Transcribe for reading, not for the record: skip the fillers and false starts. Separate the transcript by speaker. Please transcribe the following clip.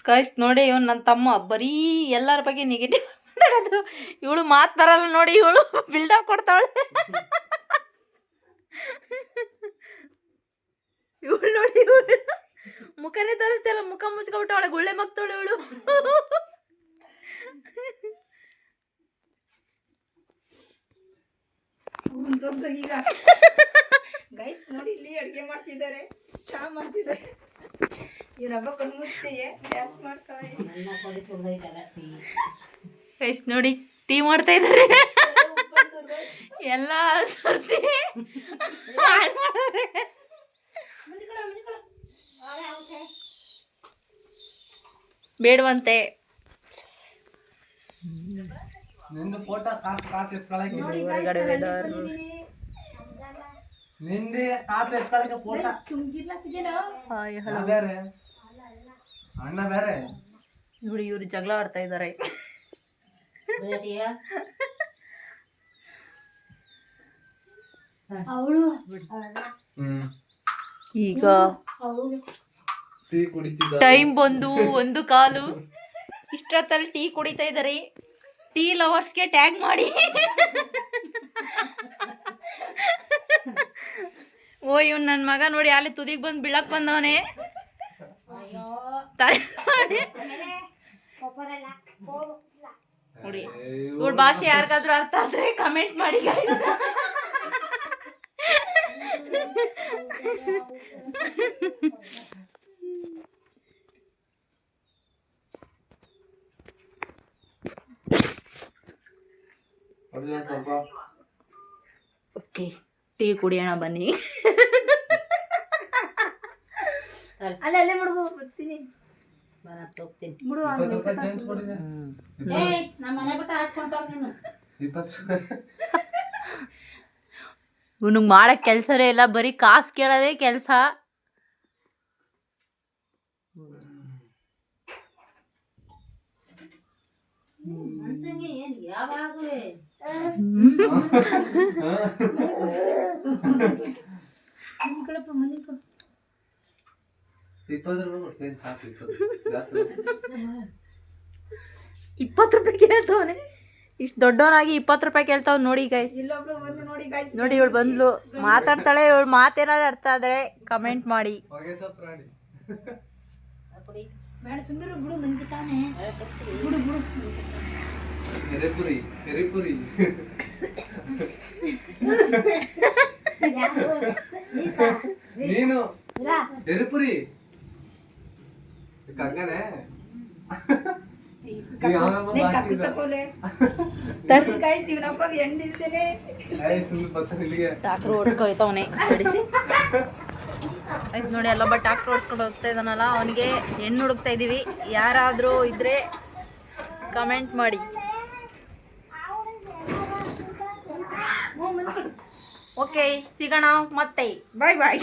Speaker 1: Guys ನೋಡಿ ಇವನು ನನ್ನ ತಮ್ಮ ಬರೀ ಎಲ್ಲರ ಬಗ್ಗೆ ನೆಗೆಟಿವ್ ಮಾತಾಡೋದು. ಇವಳು ಮಾತು ಬರಲ್ಲ ನೋಡಿ, ಇವಳು ಬಿಲ್ಡಪ್ ಕೊಡ್ತಾವಳೆ. ಇವಳು ನೋಡಿ, ಇವಳು ಮುಖನೇ ತೋರಿಸ್ತಿಲ್ಲ, ಮುಖ ಮುಚ್ಕೊಬಿಟ್ಟವಳೆ, ಗುಳ್ಳೆ ಮಗ್ತಾವಳೆ ಇವಳು.
Speaker 2: ಈಗ ಗೈಸ್ ನೋಡಿ ಇಲ್ಲಿ ಅಡುಗೆ ಮಾಡ್ತಿದ್ದಾರೆ, ಚಾ ಮಾಡ್ತಿದ್ದಾರೆ. ಇವ್ರ ಹಬ್ಬ ಕಣ್ಮುತ್ತಿಗೆ ಡ್ಯಾನ್ಸ್ ಮಾಡ್ತಾವೆ.
Speaker 1: ಗೈಸ್ ನೋಡಿ ಟೀ ಮಾಡ್ತಾ ಇದ್ದಾರೆ. ಎಲ್ಲ ಸೋಸಿ ಬೇಡವಂತೆ.
Speaker 3: ನಿಂದು ಫೋಟೋ ಕಾಸು ಎತ್ಕೊಳಕ್ಕೆ
Speaker 1: ಹೊರಗಡೆ ವೆದರ್
Speaker 3: ನಿಂದೆ ಕಾಸು ಎತ್ಕೊಳಕ್ಕೆ ಫೋಟೋ ಬೇರೆ ಅಣ್ಣ ಬೇರೆ
Speaker 1: ನೋಡಿ. ಇವ್ರು ಜಗಳ ಆಡ್ತಾ ಇದ್ದಾರೆ. ಈಗ
Speaker 3: ಟೀ ಕುಡಿತಿದ್ದ
Speaker 1: ಟೈಮ್ ಬಂದು 1:15. ಇಷ್ಟೊತ್ತಲ್ಲಿ ಟೀ ಕುಡಿತಾ ಇದ್ದಾರೆ. ಟೀ ಲವರ್ಸ್ಗೆ ಟ್ಯಾಗ್ ಮಾಡಿ. ಓ ಇವ್ನು ನನ್ನ ಮಗ ನೋಡಿ ಅಲ್ಲಿ ತುದಿಗೆ ಬಂದು ಬೀಳಕ್ ಬಂದವನೇ. ನೋಡಿ ಇವಳ ಭಾಷೆ ಯಾರಿಗಾದ್ರೂ ಅರ್ಥ ಆದ್ರೆ ಕಮೆಂಟ್ ಮಾಡಿ guys. ಓಕೆ ಟೀ ಕುಡಿಯೋಣ ಬನ್ನಿ.
Speaker 2: ಅಲ್ಲೇ ಮುಡುಗು ಬರ್ತೀನಿ ಮುಡು.
Speaker 1: ಇವನಿಗೆ ಮಾಡಕ್ ಕೆಲ್ಸನೇ ಇಲ್ಲ, ಬರೀ ಕಾಸು ಕೇಳೋದೇ ಕೆಲಸ. ₹20 ಕೇಳ್ತವನೆ. ಇಷ್ಟು ದೊಡ್ಡವನಾಗಿ ₹20 ಕೇಳ್ತಾವ್ ನೋಡಿ ಗೈಸ್.
Speaker 2: ಇಲ್ಲೊಬ್ಳು ಬಂದು ನೋಡಿ ಗೈಸ್,
Speaker 1: ನೋಡಿ ಇವಳು ಬಂದ್ಲು, ಮಾತಾಡ್ತಾಳೆ. ಇವಳು ಮಾತೇನಾದ್ರು ಅರ್ಥ ಆದ್ರೆ ಕಮೆಂಟ್ ಮಾಡಿ.
Speaker 2: ಬೇಡ ಸುಮ್ಮನೆ ಬಿಡು, ಮನ್ಗೆ ತಾನೆ ಬಿಡು ಬಿಡು.
Speaker 3: ಎರೆಪುರಿ ಎರೆಪುರಿ ನೀನು ಎರೆಪುರಿ ಕಂಗನೆ
Speaker 2: ಕಕ್ಕು ತಕೋಲೆ ಗೈಸ್. ಇವನಪ್ಪಗೆ ಎಂಡಿಲ್ದೇನೆ
Speaker 1: ಟ್ಯಾಕ್ಟರ್ ಓಡಿಸ್ಕೊಯ್ತವನೆ. ನೋಡಿ ಅಲ್ಲೊಬ್ಬ ಟ್ಯಾಕ್ಟರ್ ಓಡಿಸ್ಕೊಂಡು ಹೋಗ್ತಾ ಇದ್ದಾನಲ್ಲ, ಅವನಿಗೆ ಹೆಣ್ಣು ಹುಡುಕ್ತಾ ಇದೀವಿ. ಯಾರಾದರೂ ಇದ್ರೆ ಕಮೆಂಟ್ ಮಾಡಿ. ಓಕೆ ಸಿಗೋಣ ಮತ್ತೆ.
Speaker 2: ಬಾಯ್ ಬಾಯ್.